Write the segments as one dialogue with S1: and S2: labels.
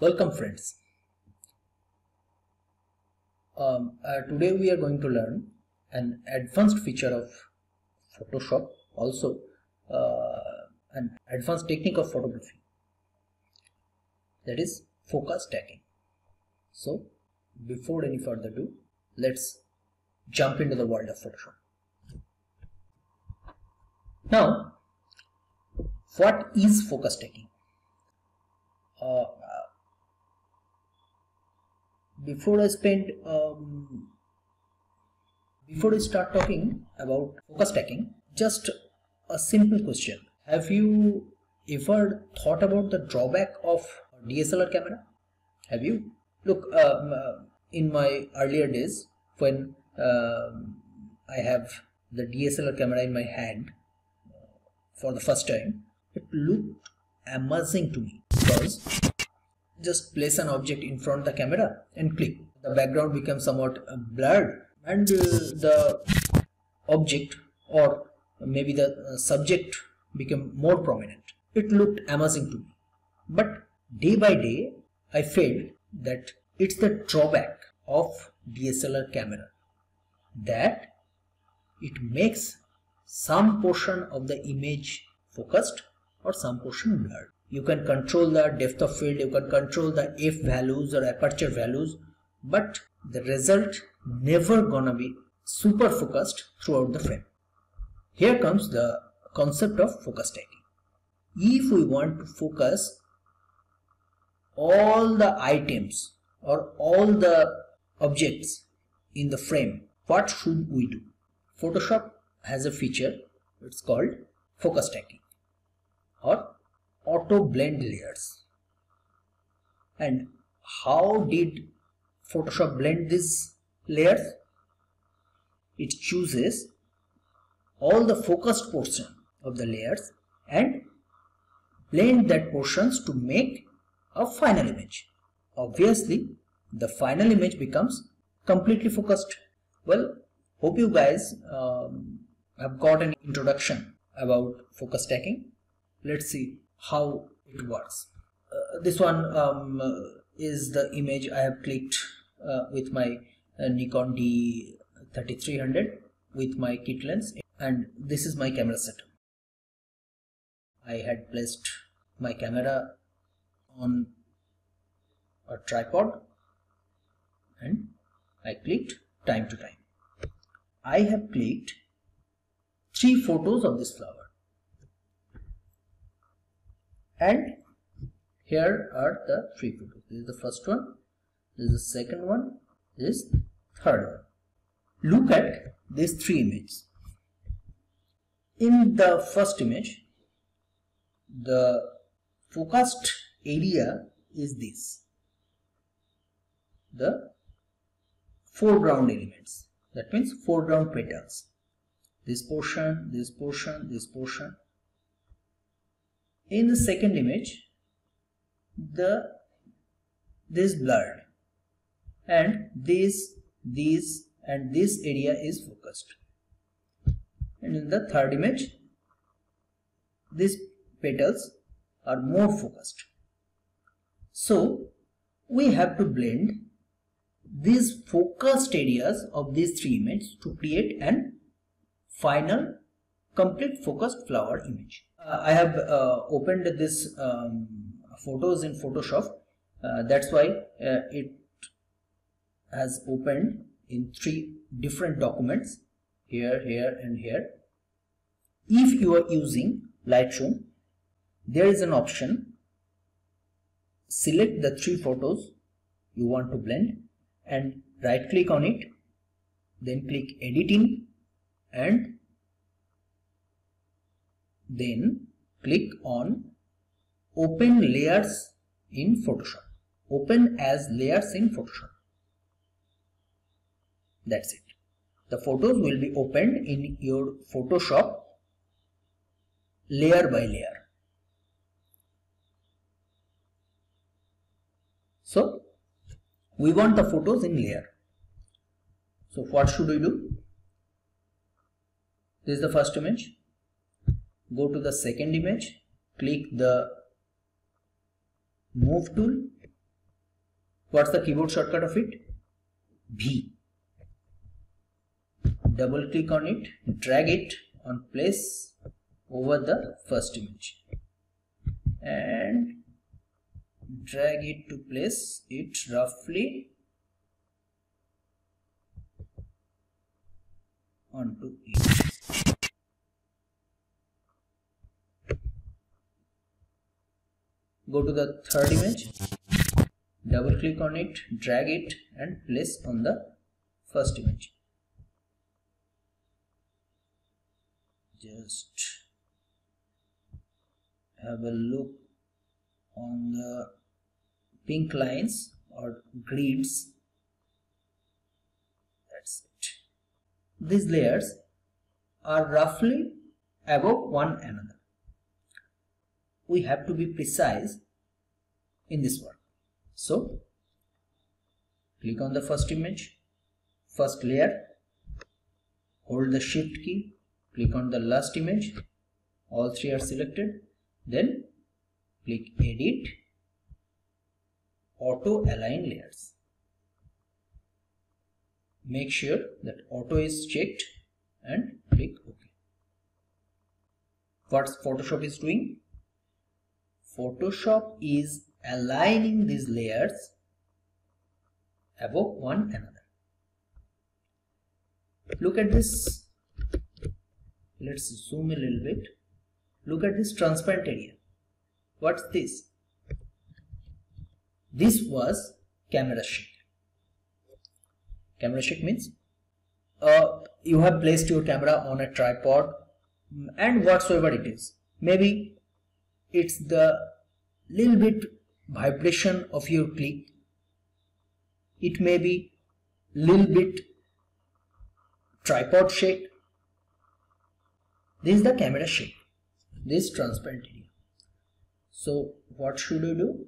S1: Welcome friends. Today we are going to learn an advanced feature of Photoshop, also an advanced technique of photography, that is focus stacking. So before any further ado, let's jump into the world of Photoshop. Now, what is focus stacking? Before I start talking about focus stacking, just a simple question. Have you ever thought about the drawback of DSLR camera? Have you? Look, in my earlier days when I have the DSLR camera in my hand for the first time, it looked amazing to me because just place an object in front of the camera and click. The background becomes somewhat blurred and the object or maybe the subject became more prominent. It looked amazing to me. But day by day I felt that it's the drawback of DSLR camera that it makes some portion of the image focused or some portion blurred. You can control the depth of field, you can control the f values or aperture values, but the result never gonna be super focused throughout the frame. Here comes the concept of focus stacking. If we want to focus all the items or all the objects in the frame, what should we do? Photoshop has a feature, it's called focus stacking or auto blend layers. And how did Photoshop blend these layers? It chooses all the focused portion of the layers and blend that portions to make a final image. Obviously the final image becomes completely focused. Well, hope you guys have got an introduction about focus stacking. Let's see how it works. This one is the image I have clicked with my Nikon D3300 with my kit lens, and this is my camera setup. I had placed my camera on a tripod and I clicked time to time. I have clicked 3 photos of this flower. And here are the 3 photos. This is the first one, this is the second one, this is the third one. Look at these 3 images. In the first image, the focused area is this, the foreground elements. That means foreground petals. This portion, this portion, this portion. In the second image, this blurred and this and this area is focused. And in the third image, these petals are more focused. So we have to blend these focused areas of these 3 images to create an final complete focused flower image. I have opened this photos in Photoshop. That's why it has opened in 3 different documents, here, here and here. If you are using Lightroom, there is an option, select the 3 photos you want to blend and right click on it, then click editing and then click on open layers in Photoshop. Open as layers in Photoshop. That's it. The photos will be opened in your Photoshop layer by layer. So we want the photos in layer. So what should we do? This is the first image. Go to the second image, click the move tool What's the keyboard shortcut of it? V. Double click on it, drag it on place over the first image and drag it to place it roughly onto it. Go to the third image, double click on it, drag it and place on the first image. Just have a look on the pink lines or grids. That's it. These layers are roughly above one another. We have to be precise in this work. So click on the first image, first layer, hold the shift key, click on the last image, all three are selected, then click edit, auto align layers. Make sure that auto is checked and click OK. What Photoshop is doing? Photoshop is aligning these layers above one another. Look at this. Let's zoom a little bit. Look at this transparent area. What's this? This was camera shake. Camera shake means you have placed your camera on a tripod and whatsoever it is. Maybe it's the little bit vibration of your click. It may be little bit tripod shake. This is the camera shake, this transparent area. So what should you do?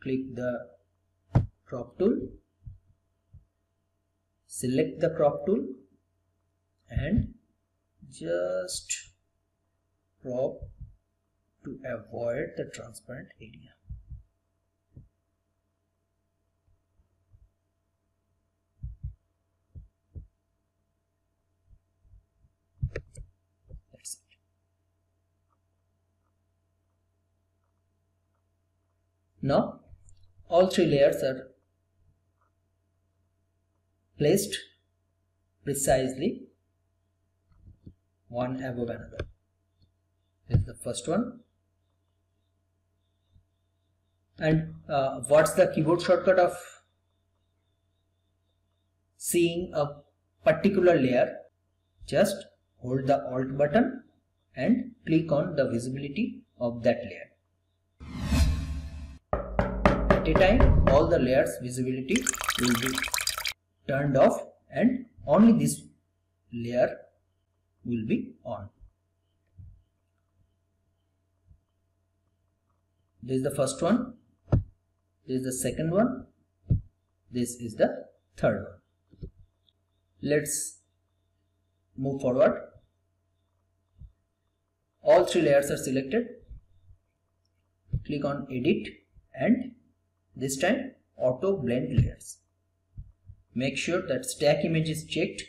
S1: Click the crop tool, select the crop tool and just crop to avoid the transparent area. That's it. Now all three layers are placed precisely one above another. This is the first one. And what's the keyboard shortcut of seeing a particular layer? Just hold the Alt button and click on the visibility of that layer. At a time, all the layers visibility will be turned off and only this layer will be on. This is the first one. This is the second one. This is the third one. Let's move forward. All three layers are selected. Click on edit and this time auto blend layers. Make sure that stack image is checked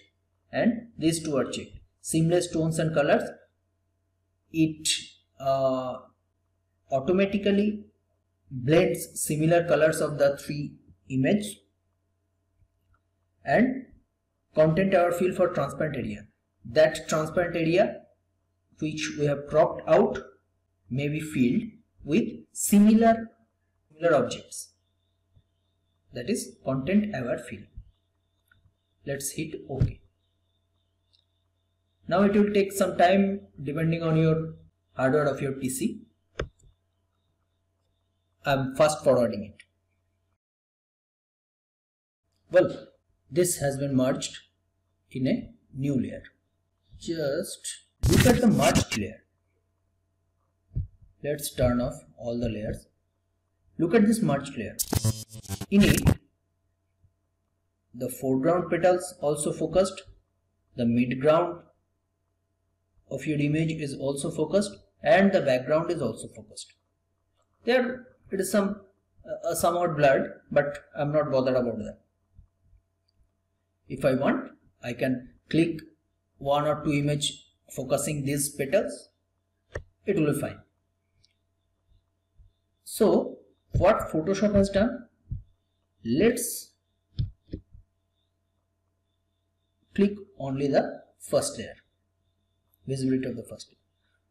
S1: and these two are checked. Seamless tones and colors. It automatically blends similar colors of the three images. And content aware fill for transparent area. That transparent area which we have cropped out may be filled with similar objects. That is content aware fill. Let's hit OK. Now it will take some time depending on your hardware of your PC. I'm fast forwarding it. Well, this has been merged in a new layer. Just look at the merged layer. Let's turn off all the layers. Look at this merged layer. In it, the foreground petals also focused, the midground of your image is also focused, and the background is also focused. There it is some somewhat blurred, but I'm not bothered about that. If I want, I can click one or two image focusing these petals, it will be fine. So what Photoshop has done, let's click only the first layer, visibility of the first layer.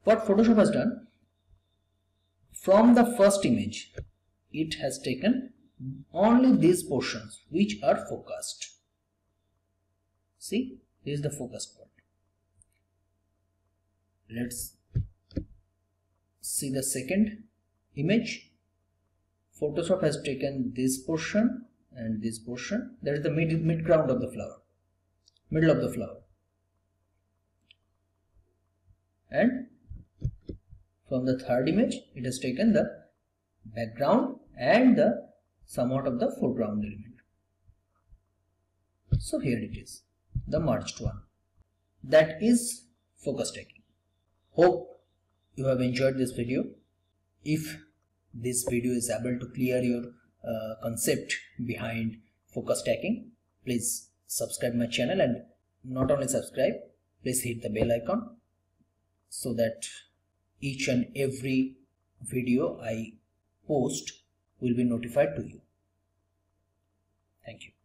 S1: What Photoshop has done, from the first image, it has taken only these portions which are focused. See, this is the focused part. Let's see the second image. Photoshop has taken this portion and this portion. That is the mid ground of the flower, middle of the flower. And from the third image, it has taken the background and the somewhat of the foreground element. So here it is, the merged one. That is focus stacking. Hope you have enjoyed this video. If this video is able to clear your concept behind focus stacking, please subscribe my channel, and not only subscribe, please hit the bell icon so that each and every video I post will be notified to you. Thank you.